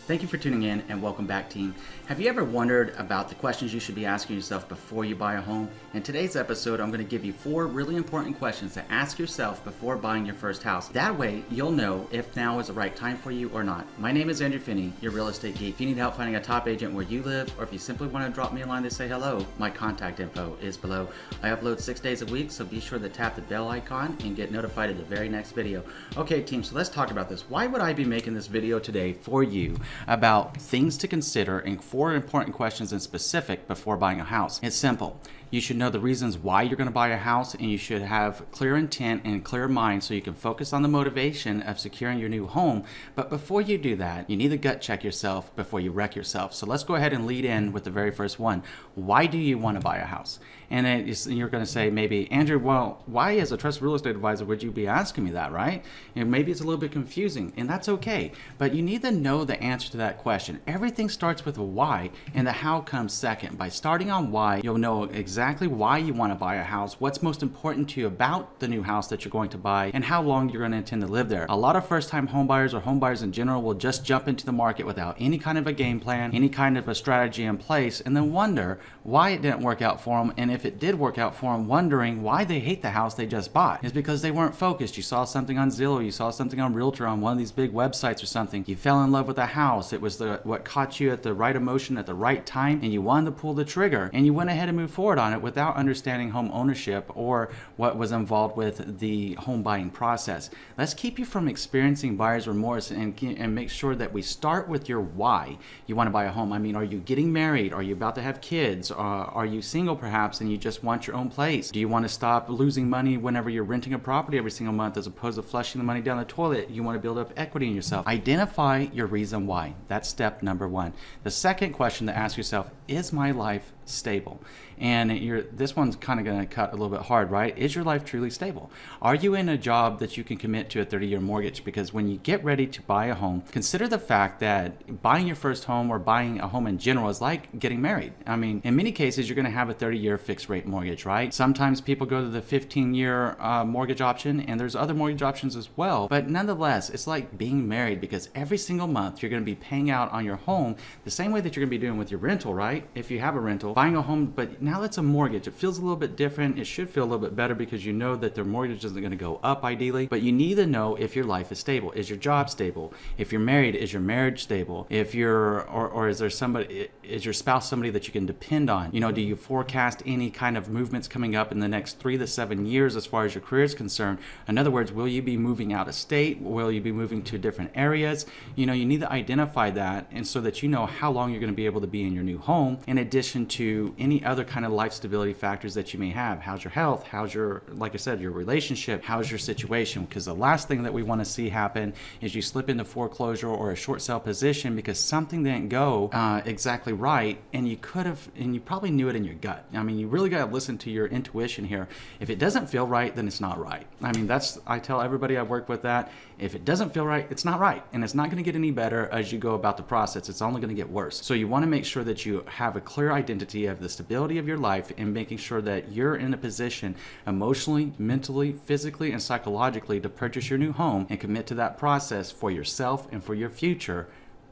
Thank you for tuning in and welcome back, team. Have you ever wondered about the questions you should be asking yourself before you buy a home? In today's episode, I'm going to give you 4 really important questions to ask yourself before buying your first house. That way, you'll know if now is the right time for you or not. My name is Andrew Finney, your real estate geek. If you need help finding a top agent where you live, or if you simply want to drop me a line to say hello, my contact info is below. I upload 6 days a week, so be sure to tap the bell icon and get notified of the very next video. Okay, team, so let's talk about this. Why would I be making this video today for you about things to consider and 4 important questions in specific before buying a house? It's simple. You should know the reasons why you're going to buy a house, and you should have clear intent and clear mind so you can focus on the motivation of securing your new home. But before you do that, you need to gut check yourself before you wreck yourself. So let's go ahead and lead in with the very first one. Why do you want to buy a house? And you're going to say maybe, Andrew, well, why as a trusted real estate advisor would you be asking me that, right? And maybe it's a little bit confusing, and that's okay. But you need to know the answer to that question. Everything starts with a why, and the how comes second. By starting on why, you'll know exactly why you want to buy a house, what's most important to you about the new house that you're going to buy, and how long you're going to intend to live there. A lot of first-time homebuyers or homebuyers in general will just jump into the market without any kind of a game plan, any kind of a strategy in place, and then wonder why it didn't work out for them, and if it did work out for them, wondering why they hate the house they just bought. It's because they weren't focused. You saw something on Zillow, you saw something on Realtor, on one of these big websites or something. You fell in love with the house. It was what caught you at the right emotion at the right time, and you wanted to pull the trigger, and you went ahead and moved forward on it without understanding home ownership or what was involved with the home buying process. Let's keep you from experiencing buyer's remorse and make sure that we start with your why you want to buy a home. I mean, are you getting married? Are you about to have kids? Are you single perhaps and you just want your own place? Do you want to stop losing money whenever you're renting a property every single month as opposed to flushing the money down the toilet? You want to build up equity in yourself. Identify your reason why. That's step number 1. The second question to ask yourself, is my life stable? And this one's kind of going to cut a little bit hard, right? Is your life truly stable? Are you in a job that you can commit to a 30-year mortgage? Because when you get ready to buy a home, consider the fact that buying your first home or buying a home in general is like getting married. I mean, in many cases, you're going to have a 30-year fixed rate mortgage, right? Sometimes people go to the 15-year mortgage option, and there's other mortgage options as well. But nonetheless, it's like being married, because every single month you're going to be paying out on your home the same way that you're going to be doing with your rental, right? If you have a rental, buying a home, but now it's a mortgage. It feels a little bit different. It should feel a little bit better because you know that their mortgage isn't going to go up ideally, but you need to know if your life is stable. Is your job stable? If you're married, is your marriage stable? If you're, or is there somebody, is your spouse somebody that you can depend on? You know, do you forecast any kind of movements coming up in the next 3 to 7 years as far as your career is concerned? In other words, will you be moving out of state? Will you be moving to different areas? You know, you need to identify that, and so that you know how long you're going to be able to be in your new home, in addition to any other kind of life stability factors that you may have. How's your health? How's your, like I said, your relationship? How's your situation? Because the last thing that we want to see happen is you slip into foreclosure or a short sale position because something didn't go exactly right, and you could have, and you probably knew it in your gut. I mean, you really got to listen to your intuition here. If it doesn't feel right, then it's not right. I mean, I tell everybody I work with that. If it doesn't feel right, it's not right, and it's not going to get any better as you go about the process. It's only going to get worse. So you want to make sure that you have a clear identity of the stability of your life, and making sure that you're in a position emotionally, mentally, physically, and psychologically to purchase your new home and commit to that process for yourself and for your future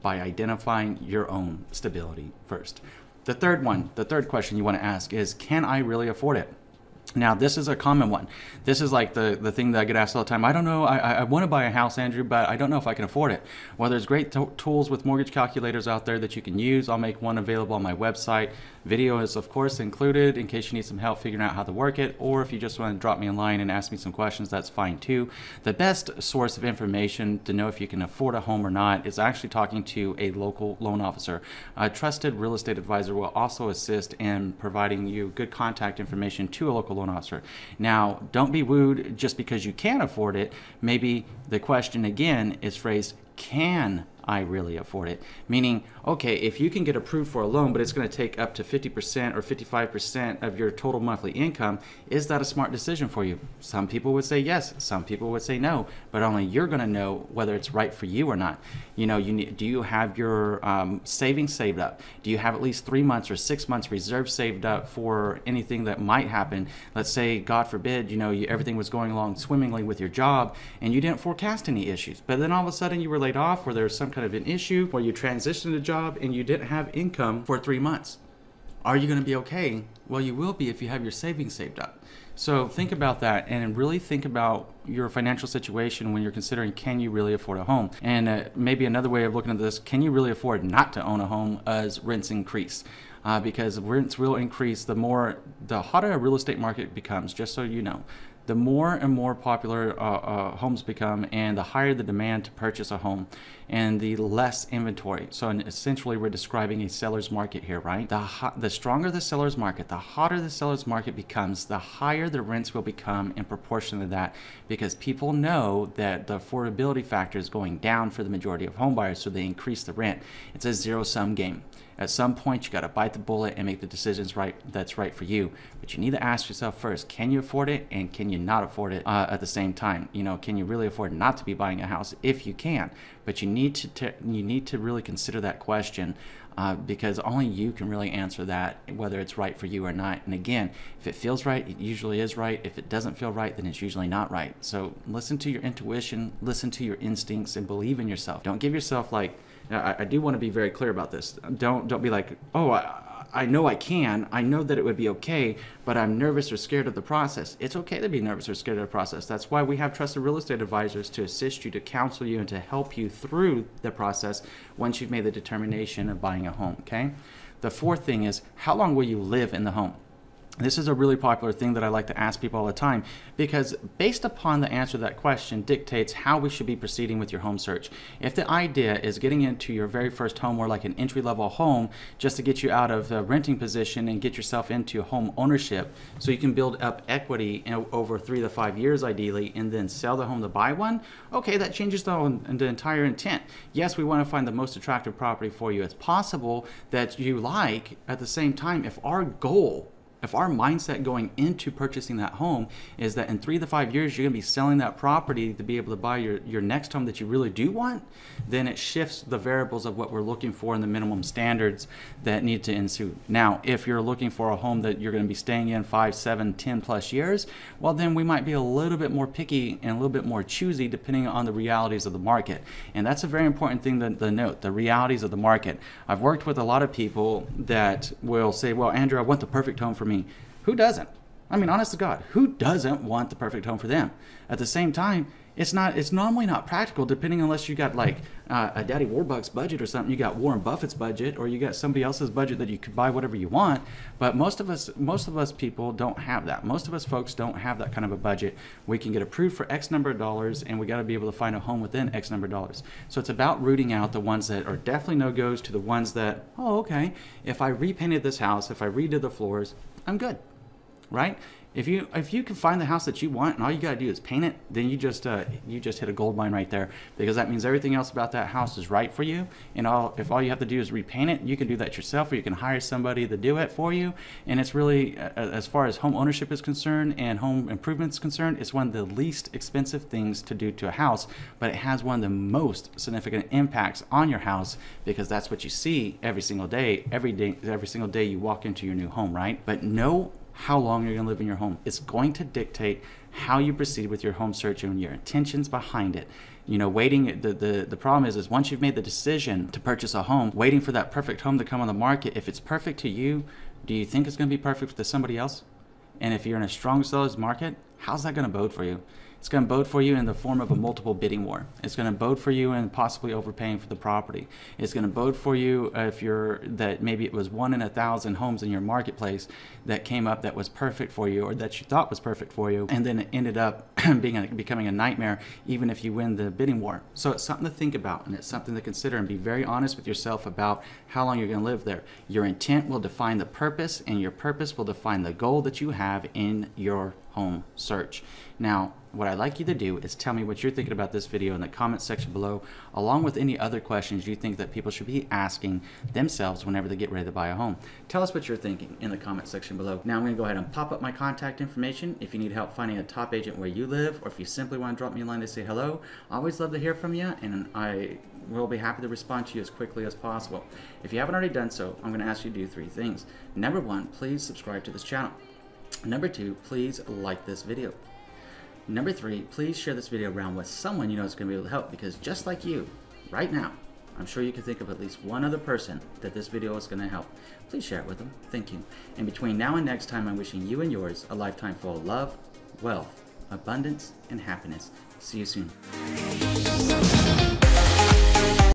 by identifying your own stability first. The third question you want to ask is, can I really afford it? Now, this is a common one. This is like the thing that I get asked all the time. I don't know, I want to buy a house, Andrew, but I don't know if I can afford it. Well, there's great tools with mortgage calculators out there that you can use. I'll make one available on my website. Video is, of course, included in case you need some help figuring out how to work it, or if you just want to drop me a line and ask me some questions, that's fine too. The best source of information to know if you can afford a home or not is actually talking to a local loan officer. A trusted real estate advisor will also assist in providing you good contact information to a local loan officer. Now, don't be wooed just because you can afford it. Maybe the question again is phrased, can I really afford it? Meaning, okay, if you can get approved for a loan, but it's going to take up to 50% or 55% of your total monthly income, is that a smart decision for you? Some people would say yes, some people would say no, but only you're going to know whether it's right for you or not. You know, do you have your savings saved up? Do you have at least 3 months or 6 months reserve saved up for anything that might happen? Let's say, God forbid, you know, everything was going along swimmingly with your job and you didn't forecast any issues, but then all of a sudden you were laid off, or there's some kind of an issue, or you transitioned a job and you didn't have income for 3 months. Are you going to be okay? Well, you will be if you have your savings saved up. So think about that and really think about your financial situation when you're considering, can you really afford a home? And maybe another way of looking at this, can you really afford not to own a home as rents increase? Because rents will increase the hotter a real estate market becomes, just so you know. The more and more popular homes become, and the higher the demand to purchase a home, and the less inventory. So essentially, we're describing a seller's market here, right? The stronger the seller's market, the hotter the seller's market becomes, the higher the rents will become in proportion to that, because people know that the affordability factor is going down for the majority of home buyers, so they increase the rent. It's a zero-sum game. At some point, you got to bite the bullet and make the decisions that's right for you. But you need to ask yourself first, can you afford it, and can you not afford it at the same time? You know, can you really afford not to be buying a house? If you can, but you need to really consider that question, because only you can really answer that, whether it's right for you or not. And again, if it feels right, it usually is right. If it doesn't feel right, then it's usually not right. So listen to your intuition, listen to your instincts, and believe in yourself. Don't give yourself like, I do want to be very clear about this. Don't be like, oh, I know I can. I know that it would be okay, but I'm nervous or scared of the process. It's okay to be nervous or scared of the process. That's why we have trusted real estate advisors to assist you, to counsel you, and to help you through the process once you've made the determination of buying a home, okay? The fourth thing is, how long will you live in the home? This is a really popular thing that I like to ask people all the time, because based upon the answer to that question dictates how we should be proceeding with your home search. If the idea is getting into your very first home, or like an entry-level home, just to get you out of the renting position and get yourself into home ownership so you can build up equity over 3 to 5 years ideally, and then sell the home to buy one, okay, that changes the entire intent. Yes, we want to find the most attractive property for you as possible that you like. At the same time, if our mindset going into purchasing that home is that in 3 to 5 years you're going to be selling that property to be able to buy your next home that you really do want, then it shifts the variables of what we're looking for and the minimum standards that need to ensue. Now, if you're looking for a home that you're going to be staying in 5, 7, 10 plus years, well, then we might be a little bit more picky and a little bit more choosy depending on the realities of the market. And that's a very important thing to note, the realities of the market. I've worked with a lot of people that will say, well, Andrew, I want the perfect home for me. Who doesn't? I mean, honest to God, who doesn't want the perfect home for them? At the same time, it's normally not practical, depending unless you got like a Daddy Warbucks budget or something. You got Warren Buffett's budget, or you got somebody else's budget that you could buy whatever you want. But most of us people don't have that. Most of us folks don't have that kind of a budget. We can get approved for X number of dollars, and we got to be able to find a home within X number of dollars. So it's about rooting out the ones that are definitely no-goes to the ones that, oh, okay, if I repainted this house, if I redid the floors, I'm good. Right? If you can find the house that you want and all you got to do is paint it, then you just hit a gold mine right there, because that means everything else about that house is right for you. And if all you have to do is repaint it, you can do that yourself, or you can hire somebody to do it for you. And it's really, as far as home ownership is concerned and home improvement is concerned, it's one of the least expensive things to do to a house, but it has one of the most significant impacts on your house, because that's what you see every single day, every single day you walk into your new home, right? But know how long you're going to live in your home. It's going to dictate how you proceed with your home search and your intentions behind it. You know, waiting, the problem is once you've made the decision to purchase a home, waiting for that perfect home to come on the market, if it's perfect to you, do you think it's going to be perfect to somebody else? And if you're in a strong seller's market, how's that going to bode for you? It's going to bode for you in the form of a multiple bidding war. It's going to bode for you in possibly overpaying for the property. It's going to bode for you if that maybe it was 1 in 1,000 homes in your marketplace that came up that was perfect for you, or that you thought was perfect for you, and then it ended up becoming a nightmare even if you win the bidding war. So it's something to think about, and it's something to consider, and be very honest with yourself about how long you're going to live there. Your intent will define the purpose, and your purpose will define the goal that you have in your home search. Now, what I'd like you to do is tell me what you're thinking about this video in the comment section below, along with any other questions you think that people should be asking themselves whenever they get ready to buy a home. Tell us what you're thinking in the comment section below. Now I'm going to go ahead and pop up my contact information. If you need help finding a top agent where you live, or if you simply want to drop me a line to say hello, I always love to hear from you, and I will be happy to respond to you as quickly as possible. If you haven't already done so, I'm going to ask you to do 3 things. Number 1, please subscribe to this channel. Number 2, please like this video. Number 3, please share this video around with someone you know is going to be able to help, because just like you, right now, I'm sure you can think of at least one other person that this video is going to help. Please share it with them. Thank you. And between now and next time, I'm wishing you and yours a lifetime full of love, wealth, abundance, and happiness. See you soon.